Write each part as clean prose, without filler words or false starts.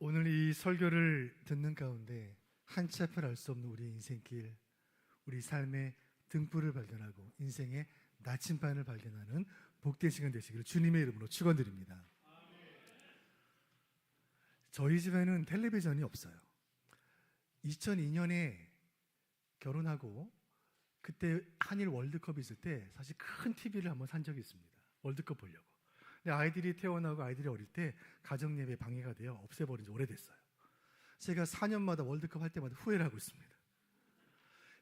오늘 이 설교를 듣는 가운데 한치 앞을 알 수 없는 우리의 인생길, 우리 삶의 등불을 발견하고 인생의 나침반을 발견하는 복된 시간 되시기를 주님의 이름으로 축원드립니다. 저희 집에는 텔레비전이 없어요. 2002년에 결혼하고 그때 한일 월드컵이 있을 때 사실 큰 TV를 한번 산 적이 있습니다. 월드컵 보려고. 근데 아이들이 태어나고 아이들이 어릴 때 가정예배 방해가 되어 없애버린 지 오래됐어요. 제가 4년마다 월드컵 할 때마다 후회를 하고 있습니다.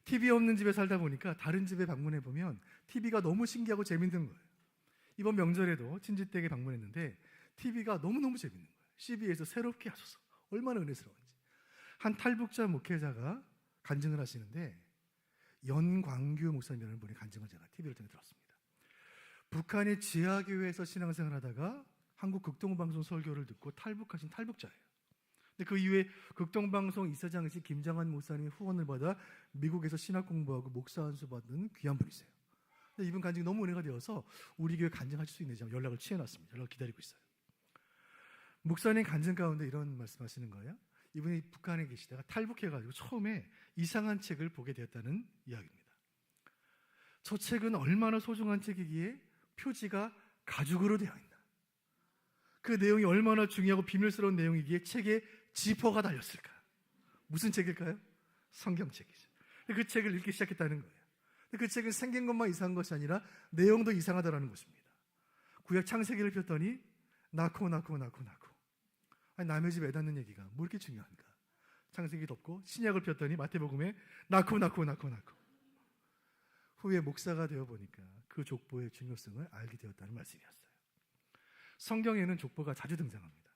TV 없는 집에 살다 보니까 다른 집에 방문해 보면 TV가 너무 신기하고 재밌는 거예요. 이번 명절에도 친지댁에 방문했는데 TV가 너무너무 재밌는 거예요. CB에서 새롭게 하셔서 얼마나 은혜스러운지. 한 탈북자 목회자가 간증을 하시는데 연광규 목사님이라는 분의 간증을 제가 TV를 통해 들었습니다. 북한의 지하교회에서 신앙생활을 하다가 한국 극동방송 설교를 듣고 탈북하신 탈북자예요. 근데 그 이후에 극동방송 이사장이신 김장한 목사님의 후원을 받아 미국에서 신학 공부하고 목사 안수 받는 귀한 분이세요. 근데 이분 간증이 너무 은혜가 되어서 우리 교회 간증하실 수 있는지 연락을 취해놨습니다. 연락을 기다리고 있어요. 목사님 간증 가운데 이런 말씀하시는 거예요. 이분이 북한에 계시다가 탈북해가지고 처음에 이상한 책을 보게 되었다는 이야기입니다. 저 책은 얼마나 소중한 책이기에 표지가 가죽으로 되어 있나. 그 내용이 얼마나 중요하고 비밀스러운 내용이기에 책에 지퍼가 달렸을까. 무슨 책일까요? 성경책이죠. 그 책을 읽기 시작했다는 거예요. 그 책은 생긴 것만 이상한 것이 아니라 내용도 이상하다라는 것입니다. 구약 창세기를 폈더니 낳고 아니, 남의 집 애 낳는 얘기가 뭐 이렇게 중요한가. 창세기 덮고 신약을 폈더니 마태복음에 낳고 후에 목사가 되어보니까 그 족보의 중요성을 알게 되었다는 말씀이었어요. 성경에는 족보가 자주 등장합니다.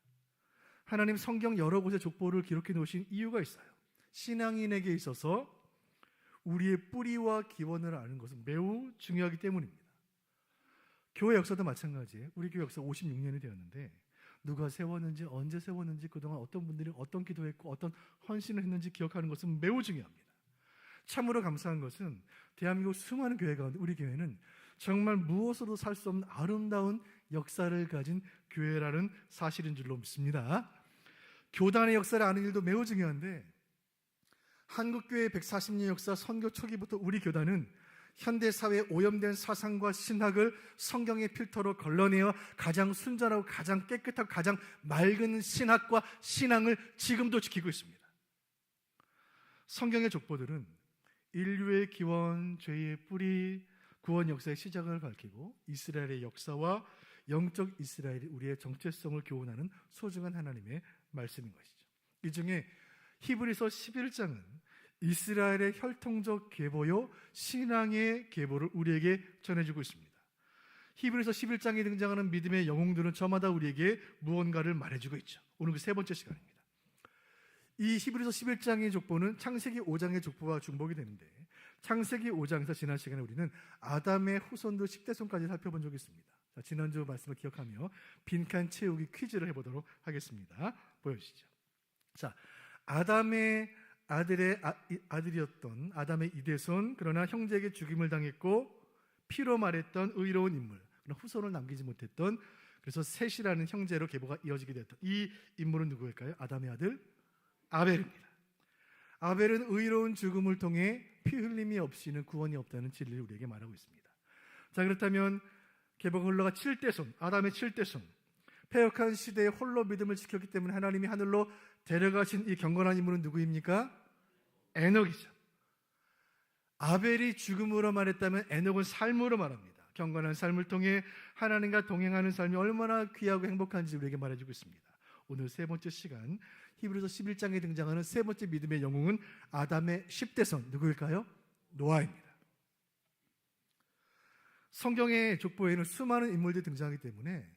하나님 성경 여러 곳에 족보를 기록해 놓으신 이유가 있어요. 신앙인에게 있어서 우리의 뿌리와 기원을 아는 것은 매우 중요하기 때문입니다. 교회 역사도 마찬가지예요. 우리 교회 역사 56년이 되었는데 누가 세웠는지, 언제 세웠는지, 그동안 어떤 분들이 어떤 기도했고 어떤 헌신을 했는지 기억하는 것은 매우 중요합니다. 참으로 감사한 것은 대한민국 수많은 교회 가운데 우리 교회는 정말 무엇으로도 살 수 없는 아름다운 역사를 가진 교회라는 사실인 줄로 믿습니다. 교단의 역사를 아는 일도 매우 중요한데 한국교회의 140년 역사 선교 초기부터 우리 교단은 현대사회에 오염된 사상과 신학을 성경의 필터로 걸러내어 가장 순전하고 가장 깨끗하고 가장 맑은 신학과 신앙을 지금도 지키고 있습니다. 성경의 족보들은 인류의 기원, 죄의 뿌리, 구원 역사의 시작을 밝히고 이스라엘의 역사와 영적 이스라엘이 우리의 정체성을 교훈하는 소중한 하나님의 말씀인 것이죠. 이 중에 히브리서 11장은 이스라엘의 혈통적 계보요 신앙의 계보를 우리에게 전해주고 있습니다. 히브리서 11장에 등장하는 믿음의 영웅들은 저마다 우리에게 무언가를 말해주고 있죠. 오늘 그 세 번째 시간입니다. 이 히브리서 11장의 족보는 창세기 5장의 족보와 중복이 되는데 창세기 5장에서 지난 시간에 우리는 아담의 후손들 10대손까지 살펴본 적이 있습니다. 자, 지난주 말씀을 기억하며 빈칸 채우기 퀴즈를 해보도록 하겠습니다. 보여주시죠. 자, 아담의 아들이었던 아담의 이대손, 그러나 형제에게 죽임을 당했고 피로 말했던 의로운 인물, 그러나 후손을 남기지 못했던, 그래서 셋이라는 형제로 계보가 이어지게 됐던 이 인물은 누구일까요? 아담의 아들 아벨입니다. 아벨은 의로운 죽음을 통해 피 흘림이 없이는 구원이 없다는 진리를 우리에게 말하고 있습니다. 자, 그렇다면 계보가 흘러가 7대손, 아담의 7대손, 패역한 시대에 홀로 믿음을 지켰기 때문에 하나님이 하늘로 데려가신 이 경건한 인물은 누구입니까? 에녹이죠. 아벨이 죽음으로 말했다면 에녹은 삶으로 말합니다. 경건한 삶을 통해 하나님과 동행하는 삶이 얼마나 귀하고 행복한지 우리에게 말해주고 있습니다. 오늘 세 번째 시간, 히브리서 11장에 등장하는 세 번째 믿음의 영웅은 아담의 10대손, 누구일까요? 노아입니다. 성경의 족보에는 수많은 인물들이 등장하기 때문에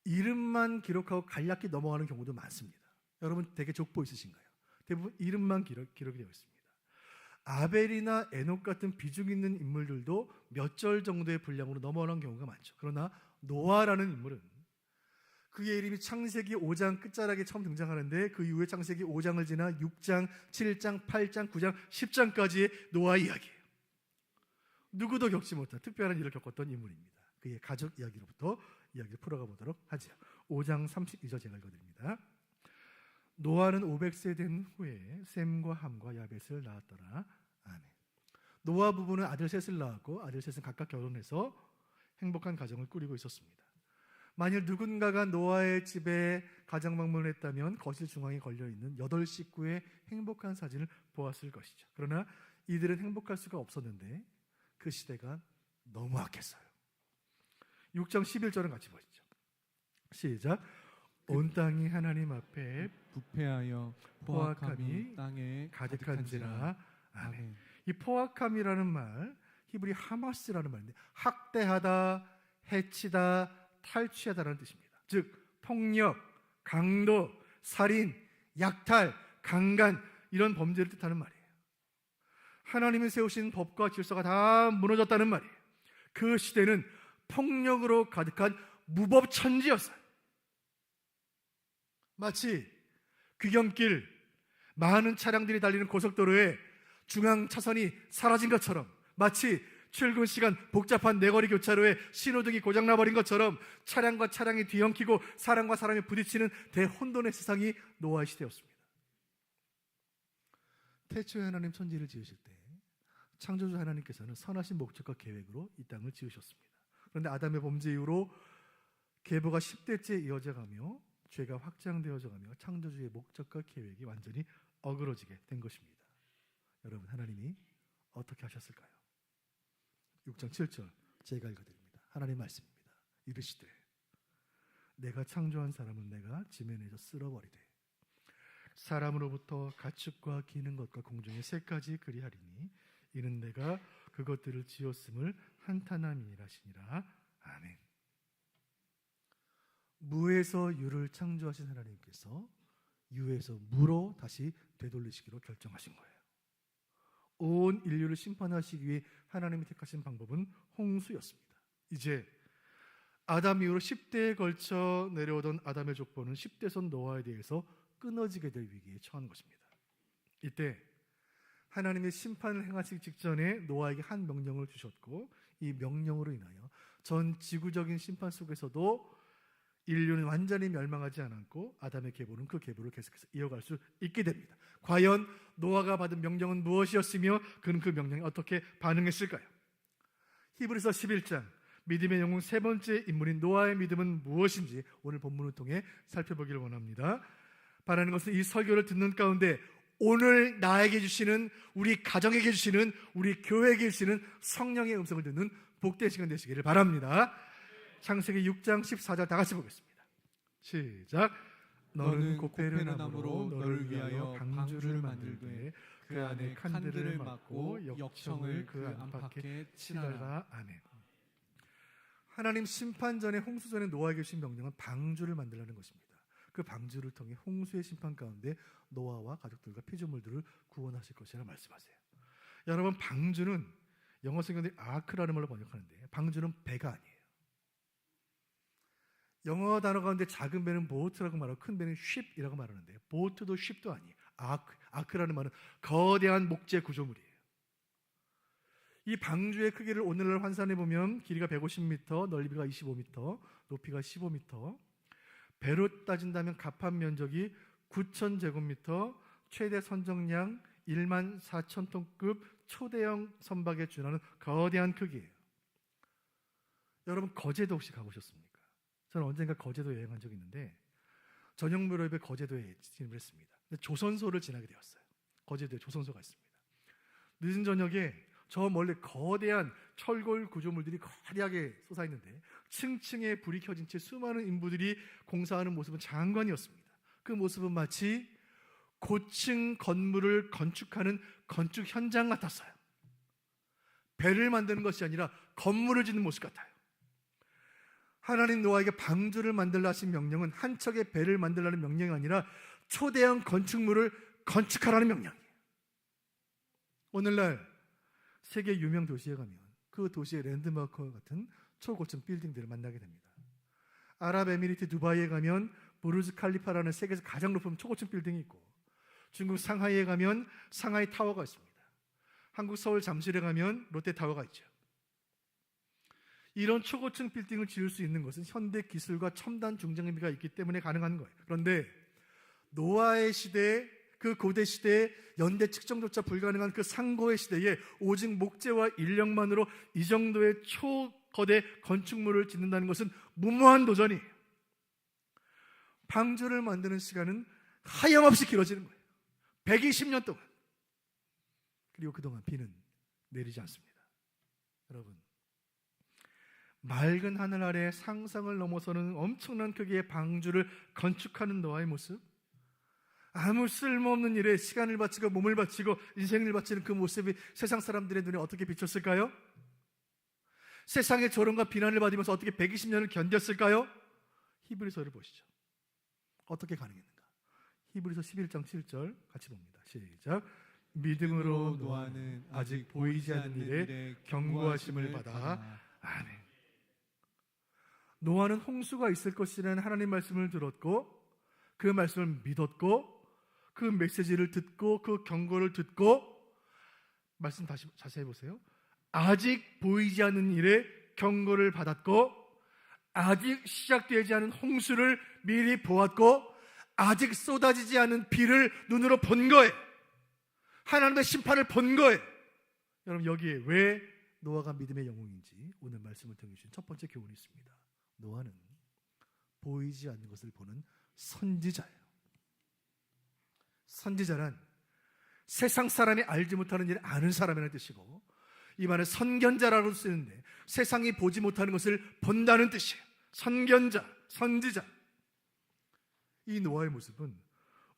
이름만 기록하고 간략히 넘어가는 경우도 많습니다. 여러분 대개 족보 있으신가요? 대부분 이름만 기록이 되어 있습니다. 아벨이나 에녹 같은 비중 있는 인물들도 몇 절 정도의 분량으로 넘어가는 경우가 많죠. 그러나 노아라는 인물은 그의 이름이 창세기 5장 끝자락에 처음 등장하는데 그 이후에 창세기 5장을 지나 6장, 7장, 8장, 9장, 10장까지의 노아 이야기예요. 누구도 겪지 못한 특별한 일을 겪었던 인물입니다. 그의 가족 이야기로부터 이야기를 풀어가 보도록 하죠. 5장 32절 제가 읽어드립니다. 노아는 500세 된 후에 셈과 함과 야벳을 낳았더라. 아멘. 노아 부부는 아들 셋을 낳았고 아들 셋은 각각 결혼해서 행복한 가정을 꾸리고 있었습니다. 만일 누군가가 노아의 집에 가정 방문을 했다면 거실 중앙에 걸려있는 8식구의 행복한 사진을 보았을 것이죠. 그러나 이들은 행복할 수가 없었는데 그 시대가 너무 악했어요. 6장 11절은 같이 보시죠. 시작. 온 땅이 하나님 앞에 부패하여 포악함이 땅에 가득한지라. 아멘. 이 포악함이라는 말, 히브리 하마스라는 말인데 학대하다, 해치다, 탈취하다라는 뜻입니다. 즉 폭력, 강도, 살인, 약탈, 강간 이런 범죄를 뜻하는 말이에요. 하나님이 세우신 법과 질서가 다 무너졌다는 말이에요. 그 시대는 폭력으로 가득한 무법천지였어요. 마치 귀경길 많은 차량들이 달리는 고속도로에 중앙 차선이 사라진 것처럼, 마치 출근 시간 복잡한 내거리 교차로에 신호등이 고장나버린 것처럼 차량과 차량이 뒤엉키고 사람과 사람이 부딪히는 대혼돈의 세상이 노아의 시대였습니다. 태초에 하나님 천지를 지으실 때 창조주 하나님께서는 선하신 목적과 계획으로 이 땅을 지으셨습니다. 그런데 아담의 범죄 이후로 계보가 10대째 이어져가며 죄가 확장되어져가며 창조주의 목적과 계획이 완전히 어그러지게 된 것입니다. 여러분, 하나님이 어떻게 하셨을까요? 6장 7절 제가 읽어드립니다. 하나님 말씀입니다. 이르시되 내가 창조한 사람은 내가 지면에서 쓸어버리되 사람으로부터 가축과 기는 것과 공중의 새까지 그리하리니 이는 내가 그것들을 지었음을 한탄함이니라 하시니라. 아멘. 무에서 유를 창조하신 하나님께서 유에서 무로 다시 되돌리시기로 결정하신 거예요. 온 인류를 심판하시기 위해 하나님이 택하신 방법은 홍수였습니다. 이제 아담 이후로 10대에 걸쳐 내려오던 아담의 족보는 10대선 노아에 대해서 끊어지게 될 위기에 처한 것입니다. 이때 하나님이 심판을 행하시기 직전에 노아에게 한 명령을 주셨고 이 명령으로 인하여 전 지구적인 심판 속에서도 인류는 완전히 멸망하지 않았고 아담의 계보는 그 계보를 계속해서 이어갈 수 있게 됩니다. 과연 노아가 받은 명령은 무엇이었으며 그는 그 명령에 어떻게 반응했을까요? 히브리서 11장 믿음의 영웅 세 번째 인물인 노아의 믿음은 무엇인지 오늘 본문을 통해 살펴보기를 원합니다. 바라는 것은 이 설교를 듣는 가운데 오늘 나에게 주시는, 우리 가정에게 주시는, 우리 교회에게 주시는 성령의 음성을 듣는 복된 시간 되시기를 바랍니다. 창세기 6장 14절 다 같이 보겠습니다. 시작. 너는 고페르나무로 너를 위하여 방주를 만들되 그 안에 칸들을 막고 역청을 그 안팎에 치라라. 아멘. 하나님 심판 전에, 홍수 전에 노아에게 주신 명령은 방주를 만들라는 것입니다. 그 방주를 통해 홍수의 심판 가운데 노아와 가족들과 피조물들을 구원하실 것이라 말씀하세요. 여러분, 방주는 영어 성경들이 아크라는 말로 번역하는데 방주는 배가 아니에요. 영어 단어 가운데 작은 배는 보트라고 말하고 큰 배는 ship이라고 말하는데 보트도 ship도 아니에요. 아크라는 말은 거대한 목재 구조물이에요. 이 방주의 크기를 오늘날 환산해 보면 길이가 150m, 넓이가 25m, 높이가 15m, 배로 따진다면 갑판 면적이 9,000제곱미터, 최대 선정량 14,000톤급 초대형 선박에 준하는 거대한 크기예요. 여러분, 거제도 혹시 가보셨습니까? 저는 언젠가 거제도 여행한 적이 있는데 저녁 무렵에 거제도에 진입을 했습니다. 조선소를 지나게 되었어요. 거제도에 조선소가 있습니다. 늦은 저녁에 저 멀리 거대한 철골 구조물들이 거대하게 솟아있는데 층층에 불이 켜진 채 수많은 인부들이 공사하는 모습은 장관이었습니다. 그 모습은 마치 고층 건물을 건축하는 건축 현장 같았어요. 배를 만드는 것이 아니라 건물을 짓는 모습 같아요. 하나님 노아에게 방주를 만들라 하신 명령은 한 척의 배를 만들라는 명령이 아니라 초대형 건축물을 건축하라는 명령이에요. 오늘날 세계 유명 도시에 가면 그 도시의 랜드마크 같은 초고층 빌딩들을 만나게 됩니다. 아랍에미리트 두바이에 가면 부르즈 칼리파라는 세계에서 가장 높은 초고층 빌딩이 있고, 중국 상하이에 가면 상하이 타워가 있습니다. 한국 서울 잠실에 가면 롯데타워가 있죠. 이런 초고층 빌딩을 지을 수 있는 것은 현대 기술과 첨단 중장비가 있기 때문에 가능한 거예요. 그런데 노아의 시대에, 그 고대 시대에 연대 측정조차 불가능한 그 상고의 시대에 오직 목재와 인력만으로 이 정도의 초거대 건축물을 짓는다는 것은 무모한 도전이, 방주를 만드는 시간은 하염없이 길어지는 거예요. 120년 동안. 그리고 그동안 비는 내리지 않습니다. 여러분, 맑은 하늘 아래 상상을 넘어서는 엄청난 크기의 방주를 건축하는 노아의 모습, 아무 쓸모없는 일에 시간을 바치고 몸을 바치고 인생을 바치는 그 모습이 세상 사람들의 눈에 어떻게 비쳤을까요? 세상의 조롱과 비난을 받으면서 어떻게 120년을 견뎠을까요? 히브리서를 보시죠. 어떻게 가능했는가? 히브리서 11장 7절 같이 봅니다. 시작. 믿음으로 노아는 아직 보이지 않는 일에 경고하심을 받아. 아멘. 노아는 홍수가 있을 것이라는 하나님 말씀을 들었고, 그 말씀을 믿었고, 그 메시지를 듣고, 그 경고를 듣고, 말씀 다시 자세히 보세요. 아직 보이지 않는 일에 경고를 받았고, 아직 시작되지 않은 홍수를 미리 보았고, 아직 쏟아지지 않은 비를 눈으로 본 거예요. 하나님의 심판을 본 거예요. 여러분, 여기에 왜 노아가 믿음의 영웅인지 오늘 말씀을 통해 주신 첫 번째 교훈이 있습니다. 노아는 보이지 않는 것을 보는 선지자예요. 선지자란 세상 사람이 알지 못하는 일을 아는 사람이라는 뜻이고, 이 말은 선견자라고 쓰는데 세상이 보지 못하는 것을 본다는 뜻이에요. 선견자, 선지자. 이 노아의 모습은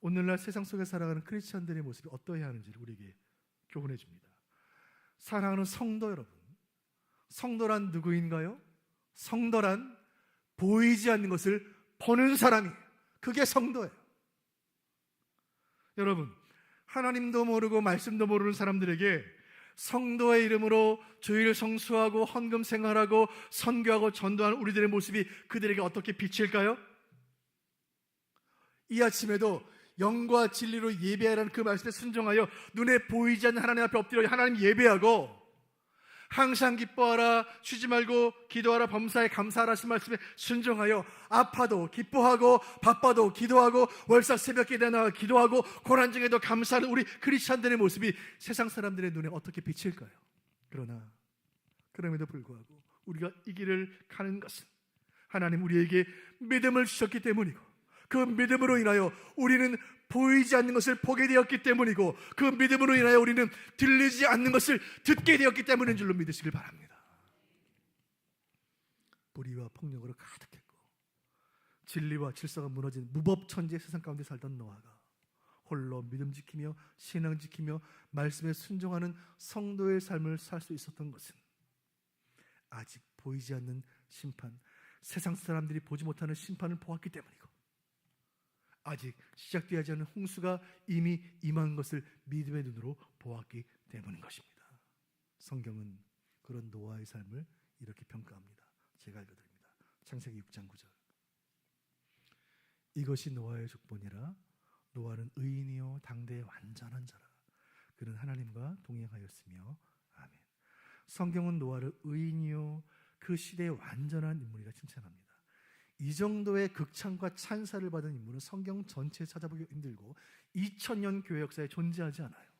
오늘날 세상 속에 살아가는 크리스찬들의 모습이 어떠해야 하는지를 우리에게 교훈해 줍니다. 사랑하는 성도 여러분, 성도란 누구인가요? 성도란 보이지 않는 것을 보는 사람이에요. 그게 성도예요. 여러분, 하나님도 모르고 말씀도 모르는 사람들에게 성도의 이름으로 주일 성수하고 헌금 생활하고 선교하고 전도하는 우리들의 모습이 그들에게 어떻게 비칠까요? 이 아침에도 영과 진리로 예배하라는 그 말씀에 순종하여 눈에 보이지 않는 하나님 앞에 엎드려 하나님 예배하고, 항상 기뻐하라, 쉬지 말고 기도하라, 범사에 감사하라 하신 말씀에 순종하여 아파도 기뻐하고 바빠도 기도하고 월삭 새벽기도에 나와 기도하고 고난 중에도 감사하는 우리 크리스찬들의 모습이 세상 사람들의 눈에 어떻게 비칠까요? 그러나 그럼에도 불구하고 우리가 이 길을 가는 것은 하나님 우리에게 믿음을 주셨기 때문이고, 그 믿음으로 인하여 우리는 보이지 않는 것을 보게 되었기 때문이고, 그 믿음으로 인하여 우리는 들리지 않는 것을 듣게 되었기 때문인 줄로 믿으시길 바랍니다. 불의와 폭력으로 가득했고 진리와 질서가 무너진 무법천지의 세상 가운데 살던 노아가 홀로 믿음 지키며 신앙 지키며 말씀에 순종하는 성도의 삶을 살 수 있었던 것은 아직 보이지 않는 심판, 세상 사람들이 보지 못하는 심판을 보았기 때문이고, 아직 시작되지 않은 홍수가 이미 임한 것을 믿음의 눈으로 보았기 때문인 것입니다. 성경은 그런 노아의 삶을 이렇게 평가합니다. 제가 읽어드립니다. 창세기 6장 9절. 이것이 노아의 족본이라. 노아는 의인이요 당대의 완전한 자라. 그는 하나님과 동행하였으며. 아멘. 성경은 노아를 의인이요 그 시대의 완전한 인물이라 칭찬합니다. 이 정도의 극찬과 찬사를 받은 인물은 성경 전체에 찾아보기 힘들고 2000년 교회 역사에 존재하지 않아요.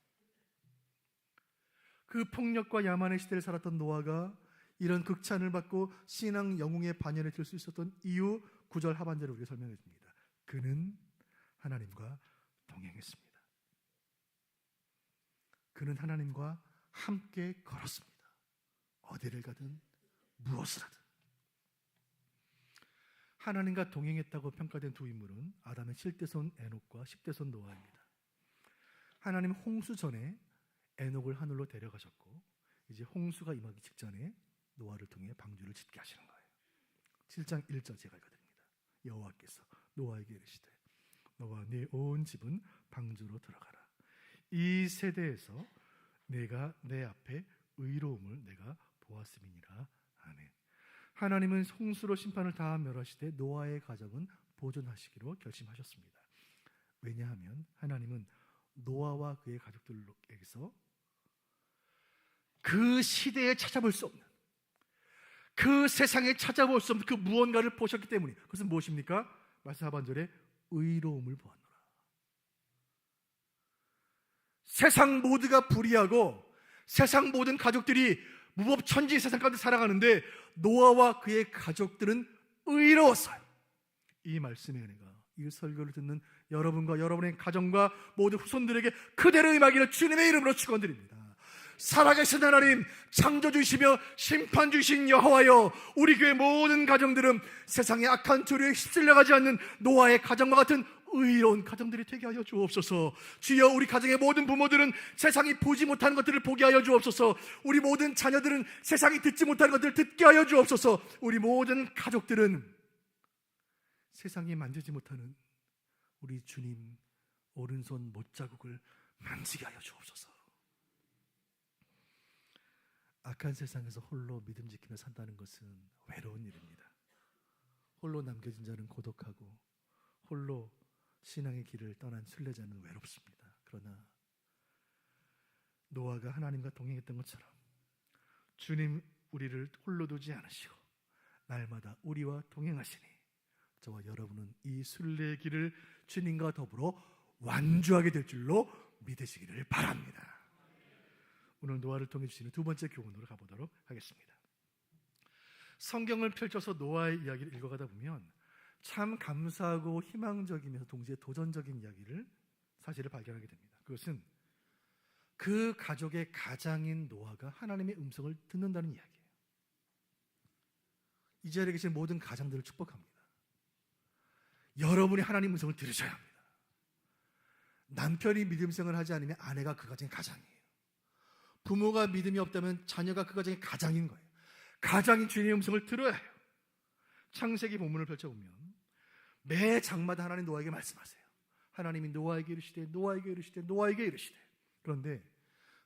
그 폭력과 야만의 시대를 살았던 노아가 이런 극찬을 받고 신앙 영웅의 반열에 들 수 있었던 이유, 9절 하반절을 우리가 설명해 줍니다. 그는 하나님과 동행했습니다. 그는 하나님과 함께 걸었습니다. 어디를 가든 무엇을 하든. 하나님과 동행했다고 평가된 두 인물은 아담의 7대손 에녹과 10대손 노아입니다. 하나님 홍수 전에 에녹을 하늘로 데려가셨고, 이제 홍수가 임하기 직전에 노아를 통해 방주를 짓게 하시는 거예요. 7장 1절 제가 읽어드립니다. 여호와께서 노아에게 이르시되 너와 네 온 집은 방주로 들어가라. 이 세대에서 내가 내 앞에 의로움을 내가 보았음이니라. 아멘. 하나님은 홍수로 심판을 다 멸하시되 노아의 가정은 보존하시기로 결심하셨습니다. 왜냐하면 하나님은 노아와 그의 가족들에게서 그 시대에 찾아볼 수 없는, 그 세상에 찾아볼 수 없는 그 무언가를 보셨기 때문에, 그것은 무엇입니까? 말씀 하반절에 의로움을 보았노라. 세상 모두가 불의하고 세상 모든 가족들이 무법천지 세상 가운데 살아가는데 노아와 그의 가족들은 의로웠어요. 이 말씀에 은혜가 이 설교를 듣는 여러분과 여러분의 가정과 모든 후손들에게 그대로 임하기를 주님의 이름으로 축원드립니다. 살아계신 하나님, 창조주이시며 심판주이신 여호와여, 우리 교회 모든 가정들은 세상의 악한 조류에 휩쓸려가지 않는 노아의 가정과 같은 의로운 가정들이 되게 하여 주옵소서. 주여, 우리 가정의 모든 부모들은 세상이 보지 못하는 것들을 보게 하여 주옵소서. 우리 모든 자녀들은 세상이 듣지 못하는 것들을 듣게 하여 주옵소서. 우리 모든 가족들은 세상이 만지지 못하는 우리 주님 오른손 못자국을 만지게 하여 주옵소서. 악한 세상에서 홀로 믿음 지키며 산다는 것은 외로운 일입니다. 홀로 남겨진 자는 고독하고 홀로 신앙의 길을 떠난 순례자는 외롭습니다. 그러나 노아가 하나님과 동행했던 것처럼 주님 우리를 홀로 두지 않으시고 날마다 우리와 동행하시니 저와 여러분은 이 순례의 길을 주님과 더불어 완주하게 될 줄로 믿으시기를 바랍니다. 오늘 노아를 통해 주시는 두 번째 교훈으로 가보도록 하겠습니다. 성경을 펼쳐서 노아의 이야기를 읽어가다 보면 참 감사하고 희망적이면서 동시에 도전적인 사실을 발견하게 됩니다. 그것은 그 가족의 가장인 노아가 하나님의 음성을 듣는다는 이야기예요. 이 자리에 계신 모든 가장들을 축복합니다. 여러분이 하나님 음성을 들으셔야 합니다. 남편이 믿음 생활을 하지 않으면 아내가 그 가정의 가장이에요. 부모가 믿음이 없다면 자녀가 그 가정의 가장인 거예요. 가장인 주님의 음성을 들어야 해요. 창세기 본문을 펼쳐보면 매 장마다 하나님 노아에게 말씀하세요. 하나님이 노아에게 이르시되 노아에게 이르시되 노아에게 이르시되. 그런데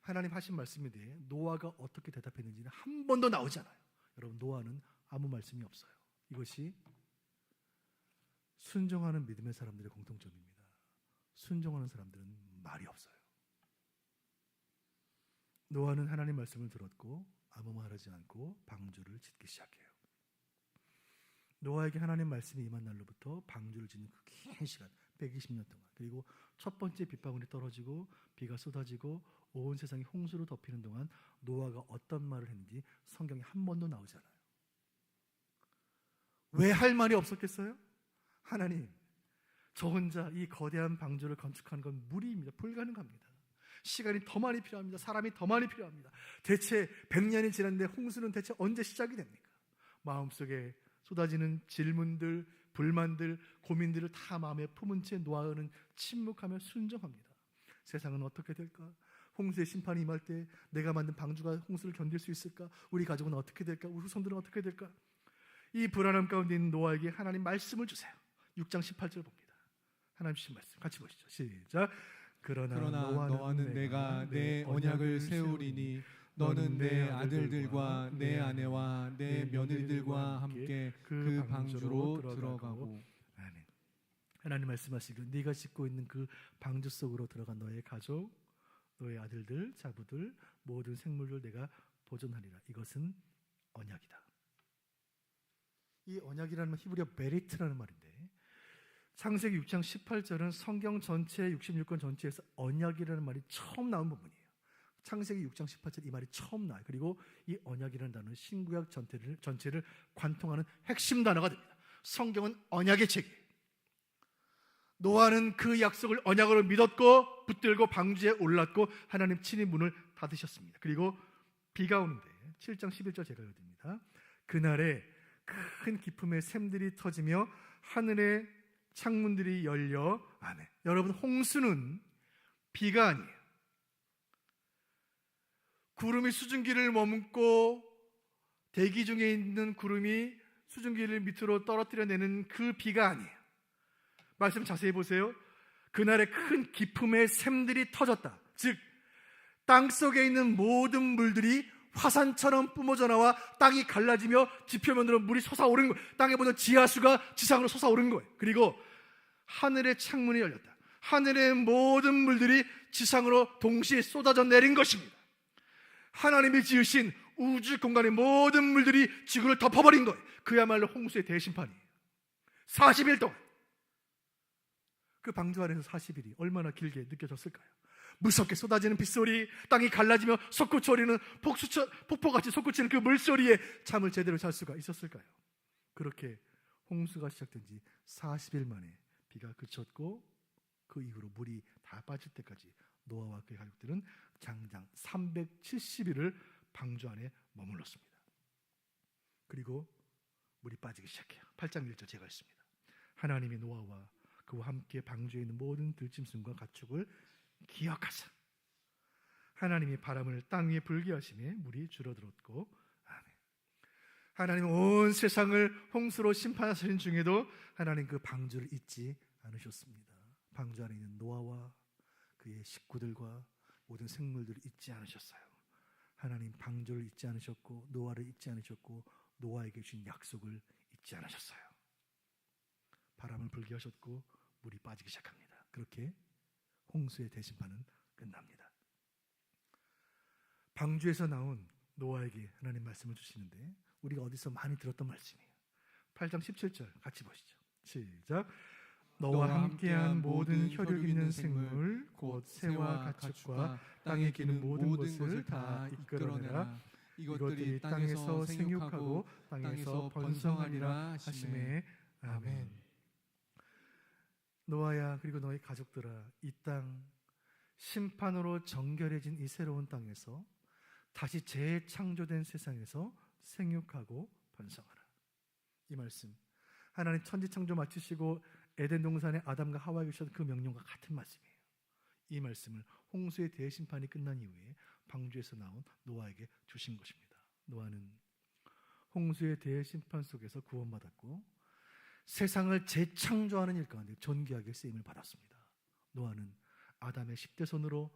하나님 하신 말씀에 대해 노아가 어떻게 대답했는지는 한 번도 나오지 않아요. 여러분, 노아는 아무 말씀이 없어요. 이것이 순종하는 믿음의 사람들의 공통점입니다. 순종하는 사람들은 말이 없어요. 노아는 하나님 말씀을 들었고 아무 말하지 않고 방주를 짓기 시작해요. 노아에게 하나님 말씀이 임한 날로부터 방주를 짓는 그 긴 시간 120년 동안, 그리고 첫 번째 빗방울이 떨어지고 비가 쏟아지고 온 세상이 홍수로 덮이는 동안 노아가 어떤 말을 했는지 성경에 한 번도 나오지 않아요. 왜 할 말이 없었겠어요? 하나님, 저 혼자 이 거대한 방주를 건축하는 건 무리입니다. 불가능합니다. 시간이 더 많이 필요합니다. 사람이 더 많이 필요합니다. 대체 100년이 지났는데 홍수는 대체 언제 시작이 됩니까? 마음속에 쏟아지는 질문들, 불만들, 고민들을 다 마음에 품은 채 노아는 침묵하며 순종합니다. 세상은 어떻게 될까? 홍수의 심판이 임할 때 내가 만든 방주가 홍수를 견딜 수 있을까? 우리 가족은 어떻게 될까? 우리 후손들은 어떻게 될까? 이 불안함 가운데 있는 노아에게 하나님 말씀을 주세요. 6장 18절 봅니다. 하나님 주신 말씀 같이 보시죠. 시작. 그러나 너와는 내가 내 언약을 세우리니 너는 내 아들들과 내 아내와 내 며느리들과 함께 그 방주로 들어가고. 아멘. 하나님 말씀하시기를 네가 싣고 있는 그 방주 속으로 들어간 너의 가족, 너의 아들들, 자부들, 모든 생물들 내가 보존하리라. 이것은 언약이다. 이 언약이라는 말 히브리어 베리트라는 말인데, 창세기 6장 18절은 성경 전체 66권 전체에서 언약이라는 말이 처음 나온 부분이에요. 창세기 6장 18절 이 말이 처음 나와요. 그리고 이 언약이라는 단어는 신구약 전체를 관통하는 핵심 단어가 됩니다. 성경은 언약의 책이에요. 노아는 그 약속을 언약으로 믿었고 붙들고 방주에 올랐고 하나님 친히 문을 닫으셨습니다. 그리고 비가 오는데 7장 11절 제가 읽어드립니다. 그날에 큰 기쁨의 샘들이 터지며 하늘의 창문들이 열려. 아멘. 여러분, 홍수는 비가 아니에요. 구름이 수증기를 머금고 대기 중에 있는 구름이 수증기를 밑으로 떨어뜨려내는 그 비가 아니에요. 말씀 자세히 보세요. 그날에 큰 기품의 샘들이 터졌다. 즉 땅속에 있는 모든 물들이 화산처럼 뿜어져 나와 땅이 갈라지며 지표면으로 물이 솟아오른 거예요. 땅에 보던 지하수가 지상으로 솟아오른 거예요. 그리고 하늘의 창문이 열렸다. 하늘의 모든 물들이 지상으로 동시에 쏟아져 내린 것입니다. 하나님이 지으신 우주 공간의 모든 물들이 지구를 덮어버린 거예요. 그야말로 홍수의 대심판이에요. 40일 동안. 그 방주 안에서 40일이 얼마나 길게 느껴졌을까요? 무섭게 쏟아지는 빗소리, 땅이 갈라지며 솟구쳐오르는 폭포같이 솟구치는 그 물소리에 잠을 제대로 잘 수가 있었을까요? 그렇게 홍수가 시작된 지 40일 만에 비가 그쳤고, 그 이후로 물이 다 빠질 때까지 노아와 그의 가족들은 장장 370일을 방주 안에 머물렀습니다. 그리고 물이 빠지기 시작해요. 8장 1절 제가 읽습니다. 하나님이 노아와 그와 함께 방주에 있는 모든 들짐승과 가축을 기억하사 하나님이 바람을 땅 위에 불게 하시매 물이 줄어들었고, 아멘. 하나님은 온 세상을 홍수로 심판하시는 중에도 하나님 그 방주를 잊지 않으셨습니다. 방주 안에 있는 노아와 그의 식구들과 모든 생물들을 잊지 않으셨어요. 하나님 방주를 잊지 않으셨고, 노아를 잊지 않으셨고, 노아에게 주신 약속을 잊지 않으셨어요. 바람을 불게 하셨고 물이 빠지기 시작합니다. 그렇게 홍수의 대심판은 끝납니다. 방주에서 나온 노아에게 하나님 말씀을 주시는데, 우리가 어디서 많이 들었던 말씀이에요. 8장 17절 같이 보시죠. 시작. 너와 함께한 모든 혈육 있는 생물 곧 새와 가축과 땅에 기는 모든 것을 다 이끌어내라. 이것들이 땅에서 생육하고 땅에서 번성하리라 하시매. 아멘. 노아야, 그리고 너희 가족들아, 이 땅 심판으로 정결해진 이 새로운 땅에서 다시 재창조된 세상에서 생육하고 번성하라. 이 말씀 하나님 천지창조 마치시고 에덴 동산에 아담과 하와에게 주셨던 그 명령과 같은 말씀이에요. 이 말씀을 홍수의 대심판이 끝난 이후에 방주에서 나온 노아에게 주신 것입니다. 노아는 홍수의 대심판 속에서 구원받았고 세상을 재창조하는 일 가운데 존귀하게 쓰임을 받았습니다. 노아는 아담의 10대 손으로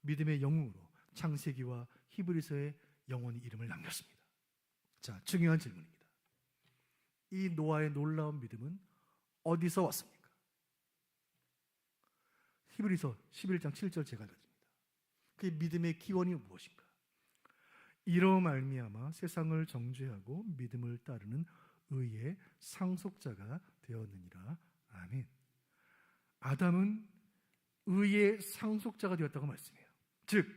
믿음의 영웅으로 창세기와 히브리서에 영원히 이름을 남겼습니다. 자, 중요한 질문입니다. 이 노아의 놀라운 믿음은 어디서 왔습니까? 히브리서 11장 7절 제가 읽었습니다. 그의 믿음의 기원이 무엇인가? 이로 말미암아 세상을 정죄하고 믿음을 따르는 의의 상속자가 되었느니라. 아멘. 아담은 의의 상속자가 되었다고 말씀해요. 즉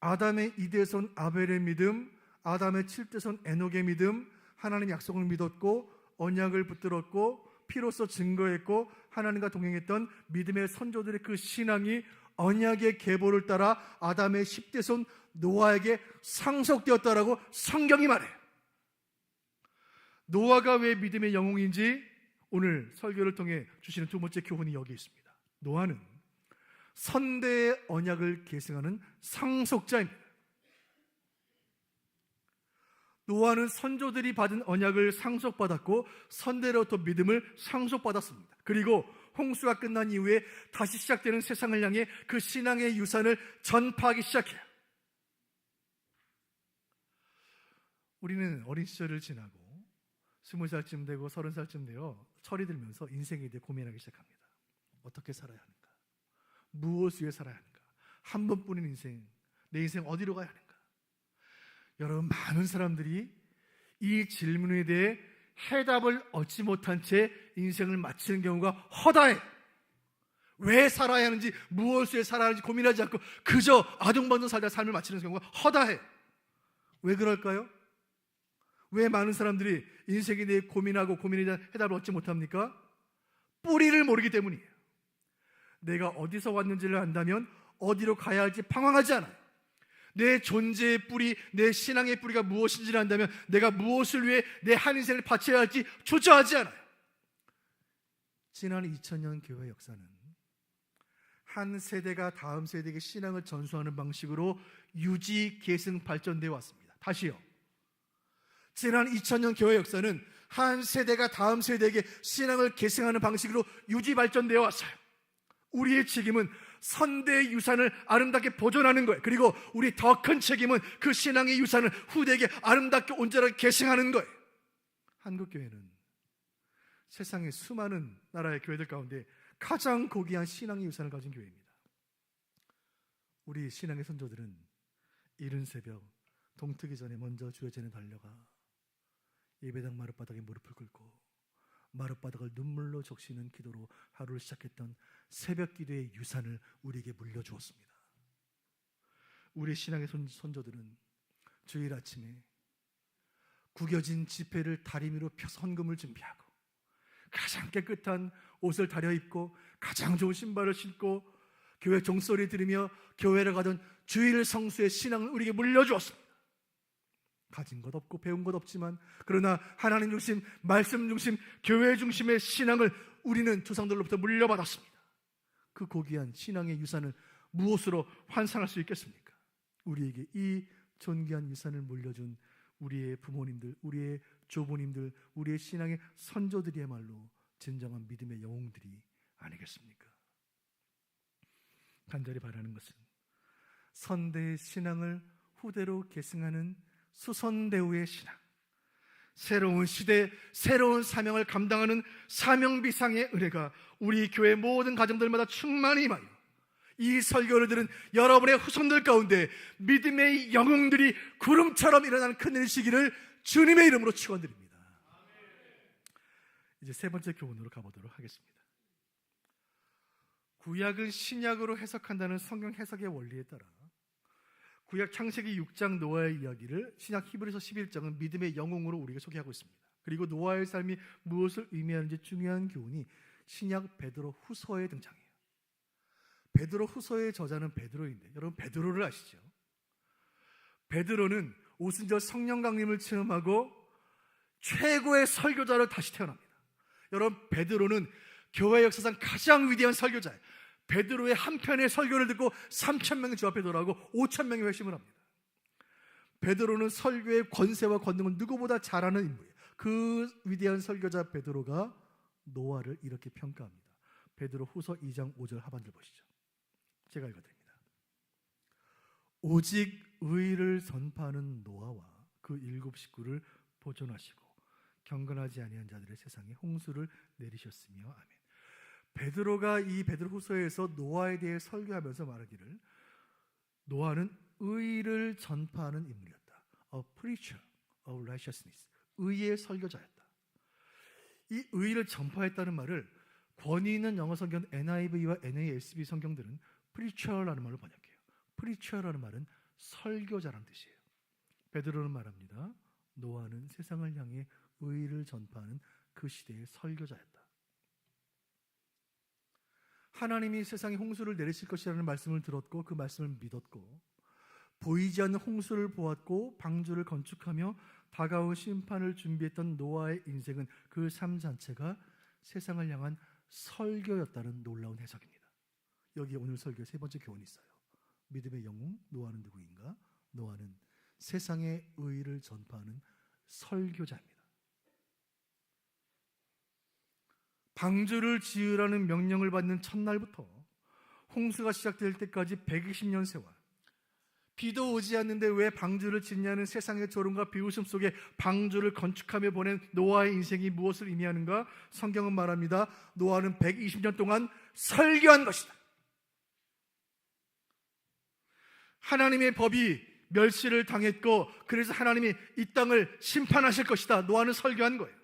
아담의 이대손 아벨의 믿음, 아담의 7대손 에녹의 믿음, 하나님의 약속을 믿었고 언약을 붙들었고 피로써 증거했고 하나님과 동행했던 믿음의 선조들의 그 신앙이 언약의 계보를 따라 아담의 10대손 노아에게 상속되었다라고 성경이 말해요. 노아가 왜 믿음의 영웅인지 오늘 설교를 통해 주시는 두 번째 교훈이 여기 있습니다. 노아는 선대의 언약을 계승하는 상속자입니다. 노아는 선조들이 받은 언약을 상속받았고 선대로부터 믿음을 상속받았습니다. 그리고 홍수가 끝난 이후에 다시 시작되는 세상을 향해 그 신앙의 유산을 전파하기 시작해요. 우리는 어린 시절을 지나고 20살쯤 되고 30살쯤 되어 철이 들면서 인생에 대해 고민하기 시작합니다. 어떻게 살아야 하는가? 무엇을 위해 살아야 하는가? 한 번뿐인 인생, 내 인생 어디로 가야 하는가? 여러분, 많은 사람들이 이 질문에 대해 해답을 얻지 못한 채 인생을 마치는 경우가 허다해. 왜 살아야 하는지, 무엇을 위해 살아야 하는지 고민하지 않고 그저 아둥바둥 살다 삶을 마치는 경우가 허다해. 왜 그럴까요? 왜 많은 사람들이 인생에 대해 고민하고 고민에 대한 해답을 얻지 못합니까? 뿌리를 모르기 때문이에요. 내가 어디서 왔는지를 안다면 어디로 가야 할지 방황하지 않아요. 내 존재의 뿌리, 내 신앙의 뿌리가 무엇인지를 안다면 내가 무엇을 위해 내 한 인생을 바쳐야 할지 주저하지 않아요. 지난 2000년 교회 역사는 한 세대가 다음 세대에게 신앙을 전수하는 방식으로 유지, 계승, 발전되어 왔습니다. 다시요. 지난 2000년 교회 역사는 한 세대가 다음 세대에게 신앙을 계승하는 방식으로 유지, 발전되어 왔어요. 우리의 책임은 선대의 유산을 아름답게 보존하는 거예요. 그리고 우리 더 큰 책임은 그 신앙의 유산을 후대에게 아름답게 온전하게 계승하는 거예요. 한국교회는 세상의 수많은 나라의 교회들 가운데 가장 고귀한 신앙의 유산을 가진 교회입니다. 우리 신앙의 선조들은 이른 새벽 동트기 전에 먼저 주의 전에 달려가 예배당 마룻바닥에 무릎을 꿇고 마룻바닥을 눈물로 적시는 기도로 하루를 시작했던 새벽 기도의 유산을 우리에게 물려주었습니다. 우리 신앙의 선조들은 주일 아침에 구겨진 지폐를 다리 위로 펴서 헌금을 준비하고 가장 깨끗한 옷을 다려입고 가장 좋은 신발을 신고 교회 종소리 들으며 교회를 가던 주일 성수의 신앙을 우리에게 물려주었습니다. 가진 것 없고 배운 것 없지만 그러나 하나님 중심, 말씀 중심, 교회 중심의 신앙을 우리는 조상들로부터 물려받았습니다. 그 고귀한 신앙의 유산을 무엇으로 환산할 수 있겠습니까? 우리에게 이 존귀한 유산을 물려준 우리의 부모님들, 우리의 조부님들, 우리의 신앙의 선조들이야말로 진정한 믿음의 영웅들이 아니겠습니까? 간절히 바라는 것은 선대의 신앙을 후대로 계승하는 수선대우의 신앙, 새로운 시대, 새로운 사명을 감당하는 사명비상의 은혜가 우리 교회 모든 가정들마다 충만히 임하여 이 설교를 들은 여러분의 후손들 가운데 믿음의 영웅들이 구름처럼 일어나는 큰일 시기를 주님의 이름으로 축원드립니다. 이제 세 번째 교훈으로 가보도록 하겠습니다. 구약은 신약으로 해석한다는 성경 해석의 원리에 따라 구약 창세기 6장 노아의 이야기를 신약 히브리서 11장은 믿음의 영웅으로 우리에게 소개하고 있습니다. 그리고 노아의 삶이 무엇을 의미하는지 중요한 교훈이 신약 베드로 후서에 등장해요. 베드로 후서의 저자는 베드로인데 여러분 베드로를 아시죠? 베드로는 오순절 성령 강림을 체험하고 최고의 설교자로 다시 태어납니다. 여러분 베드로는 교회 역사상 가장 위대한 설교자예요. 베드로의 한 편의 설교를 듣고 3,000명이 주 앞에 돌아오고 5,000명이 회심을 합니다. 베드로는 설교의 권세와 권능을 누구보다 잘하는 인물이에요. 그 위대한 설교자 베드로가 노아를 이렇게 평가합니다. 베드로 후서 2장 5절 하반절 보시죠. 제가 읽어드립니다. 오직 의를 전파하는 노아와 그 7 식구를 보존하시고 경건하지 아니한 자들의 세상에 홍수를 내리셨으며 아멘. 베드로가 이 베드로 후서에서 노아에 대해 설교하면서 말하기를 노아는 의를 전파하는 인물이었다. A preacher of righteousness. 의의 설교자였다. 이 의를 전파했다는 말을 권위 있는 영어 성경 NIV와 NASB 성경들은 preacher라는 말로 번역해요. preacher라는 말은 설교자라는 뜻이에요. 베드로는 말합니다. 노아는 세상을 향해 의를 전파하는 그 시대의 설교자였다. 하나님이 세상에 홍수를 내리실 것이라는 말씀을 들었고 그 말씀을 믿었고 보이지 않는 홍수를 보았고 방주를 건축하며 다가온 심판을 준비했던 노아의 인생은 그 삶 자체가 세상을 향한 설교였다는 놀라운 해석입니다. 여기 오늘 설교의 세 번째 교훈이 있어요. 믿음의 영웅 노아는 누구인가? 노아는 세상의 의를 전파하는 설교자입니다. 방주를 지으라는 명령을 받는 첫날부터 홍수가 시작될 때까지 120년 세월, 비도 오지 않는데 왜 방주를 짓냐는 세상의 조롱과 비웃음 속에 방주를 건축하며 보낸 노아의 인생이 무엇을 의미하는가? 성경은 말합니다. 노아는 120년 동안 설교한 것이다. 하나님의 법이 멸시를 당했고 그래서 하나님이 이 땅을 심판하실 것이다. 노아는 설교한 거예요.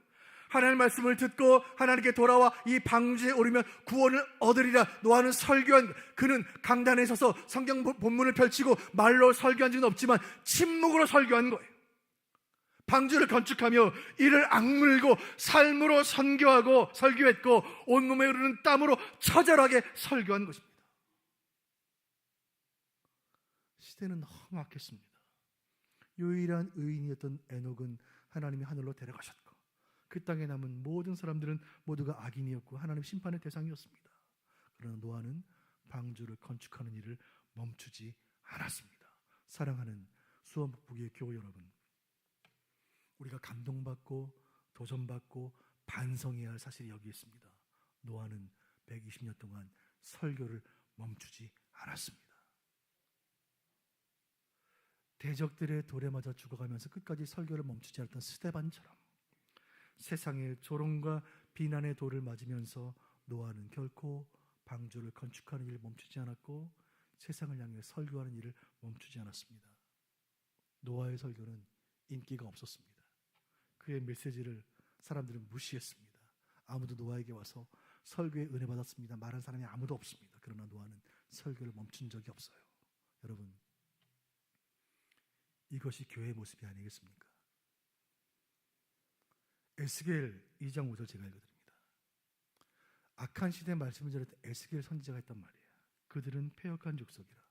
하나님의 말씀을 듣고 하나님께 돌아와 이 방주에 오르면 구원을 얻으리라. 노아는 설교한 거예요. 그는 강단에 서서 성경 본문을 펼치고 말로 설교한 적은 없지만 침묵으로 설교한 거예요. 방주를 건축하며 이를 악물고 삶으로 설교했고 온몸에 흐르는 땀으로 처절하게 설교한 것입니다. 시대는 험악했습니다. 유일한 의인이었던 에녹은 하나님이 하늘로 데려가셨고 그 땅에 남은 모든 사람들은 모두가 악인이었고 하나님 심판의 대상이었습니다. 그러나 노아는 방주를 건축하는 일을 멈추지 않았습니다. 사랑하는 수원북부교회 교우 여러분, 우리가 감동받고 도전받고 반성해야 할 사실이 여기 있습니다. 노아는 120년 동안 설교를 멈추지 않았습니다. 대적들의 돌에 맞아 죽어가면서 끝까지 설교를 멈추지 않았던 스데반처럼 세상의 조롱과 비난의 돌을 맞으면서 노아는 결코 방주를 건축하는 일을 멈추지 않았고 세상을 향해 설교하는 일을 멈추지 않았습니다. 노아의 설교는 인기가 없었습니다. 그의 메시지를 사람들은 무시했습니다. 아무도 노아에게 와서 설교에 은혜 받았습니다 말한 사람이 아무도 없습니다. 그러나 노아는 설교를 멈춘 적이 없어요. 여러분, 이것이 교회의 모습이 아니겠습니까? 에스겔 2장 5절 제가 읽어드립니다. 악한 시대의 말씀을 전했던 에스겔 선지자가 있단 말이에요. 그들은 패역한 족속이라.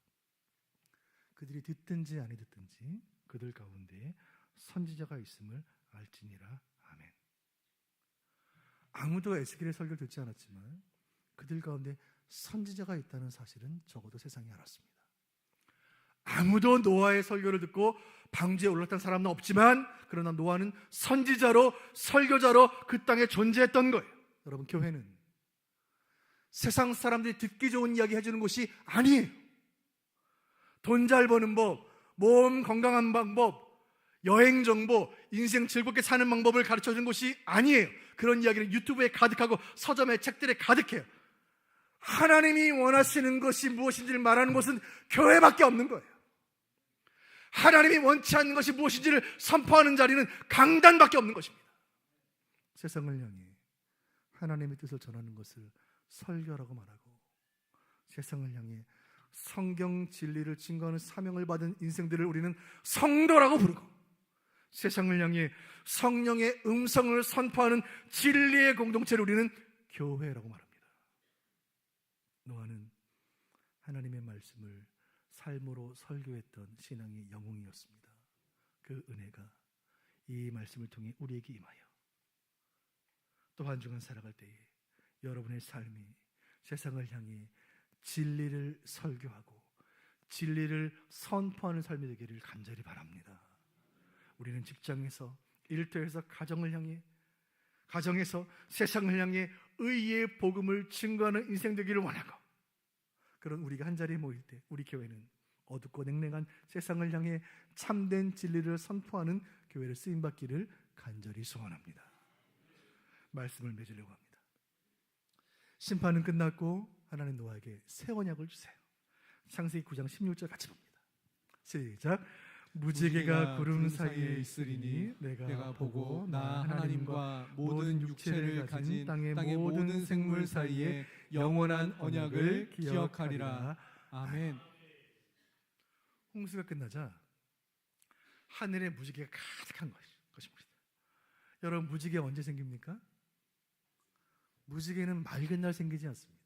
그들이 듣든지 아니 듣든지 그들 가운데 선지자가 있음을 알지니라. 아멘. 아무도 에스겔의 설교를 듣지 않았지만 그들 가운데 선지자가 있다는 사실은 적어도 세상이 알았습니다. 아무도 노아의 설교를 듣고 방주에 올랐던 사람은 없지만 그러나 노아는 선지자로 설교자로 그 땅에 존재했던 거예요. 여러분, 교회는 세상 사람들이 듣기 좋은 이야기 해주는 곳이 아니에요. 돈 잘 버는 법, 몸 건강한 방법, 여행 정보, 인생 즐겁게 사는 방법을 가르쳐주는 곳이 아니에요. 그런 이야기는 유튜브에 가득하고 서점에 책들에 가득해요. 하나님이 원하시는 것이 무엇인지를 말하는 곳은 교회밖에 없는 거예요. 하나님이 원치 않는 것이 무엇인지를 선포하는 자리는 강단밖에 없는 것입니다. 세상을 향해 하나님의 뜻을 전하는 것을 설교라고 말하고, 세상을 향해 성경 진리를 증거하는 사명을 받은 인생들을 우리는 성도라고 부르고, 세상을 향해 성령의 음성을 선포하는 진리의 공동체를 우리는 교회라고 말합니다. 노아는 하나님의 말씀을 삶으로 설교했던 신앙의 영웅이었습니다. 그 은혜가 이 말씀을 통해 우리에게 임하여 또 한 주간 살아갈 때에 여러분의 삶이 세상을 향해 진리를 설교하고 진리를 선포하는 삶이 되기를 간절히 바랍니다. 우리는 직장에서, 일터에서, 가정을 향해, 가정에서 세상을 향해 의의 복음을 증거하는 인생 되기를 원하고, 그런 우리가 한자리에 모일 때 우리 교회는 어둡고 냉랭한 세상을 향해 참된 진리를 선포하는 교회를 쓰임받기를 간절히 소원합니다. 말씀을 맺으려고 합니다. 심판은 끝났고 하나님 노아에게 새 언약을 주세요. 창세기 9장 16절 같이 봅니다. 시작. 무지개가 구름 사이에 있으리니 내가 보고 나 하나님과 모든 육체를 가진 땅의 모든 생물 사이에 영원한 언약을 기억하리라. 아멘. 홍수가 끝나자 하늘에 무지개가 가득한 것입니다. 여러분, 무지개 언제 생깁니까? 무지개는 맑은 날 생기지 않습니다.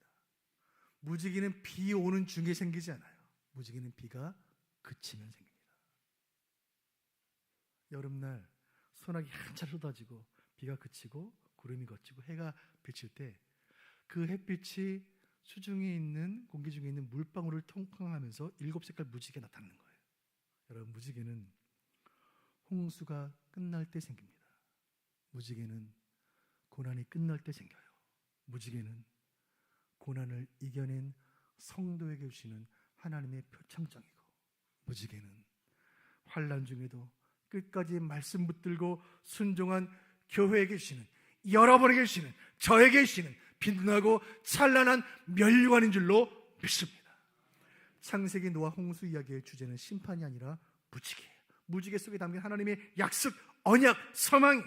무지개는 비 오는 중에 생기지 않아요. 무지개는 비가 그치면 생깁니다. 여름날 소나기 한참 쏟아지고 비가 그치고 구름이 걷히고 해가 비칠 때 그 햇빛이 수중에 있는, 공기 중에 있는 물방울을 통과하면서 7색깔 무지개가 나타나는 거예요. 여러분, 무지개는 홍수가 끝날 때 생깁니다. 무지개는 고난이 끝날 때 생겨요. 무지개는 고난을 이겨낸 성도에게 주시는 하나님의 표창장이고, 무지개는 환난 중에도 끝까지 말씀 붙들고 순종한 교회에게 주시는, 여러분에게 주시는, 저에게 주시는 빛나고 찬란한 면류관인 줄로 믿습니다. 창세기 노아 홍수 이야기의 주제는 심판이 아니라 무지개예요. 무지개 속에 담긴 하나님의 약속, 언약, 소망이,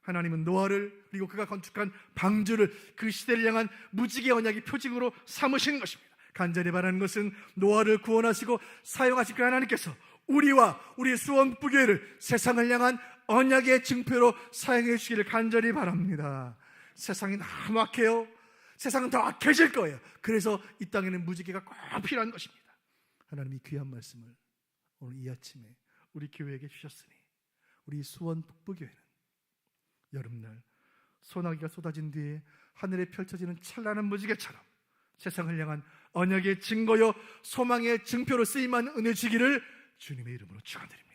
하나님은 노아를 그리고 그가 건축한 방주를 그 시대를 향한 무지개 언약의 표징으로 삼으시는 것입니다. 간절히 바라는 것은 노아를 구원하시고 사용하신 그 하나님께서 우리와 우리 수원북교회를 세상을 향한 언약의 증표로 사용해 주시기를 간절히 바랍니다. 세상이 너무 악해요. 세상은 더 악해질 거예요. 그래서 이 땅에는 무지개가 꼭 필요한 것입니다. 하나님이 귀한 말씀을 오늘 이 아침에 우리 교회에게 주셨으니 우리 수원북교회는 여름날 소나기가 쏟아진 뒤에 하늘에 펼쳐지는 찬란한 무지개처럼 세상을 향한 언약의 증거요 소망의 증표로 쓰임한 은혜 주기를 주님의 이름으로 축원드립니다.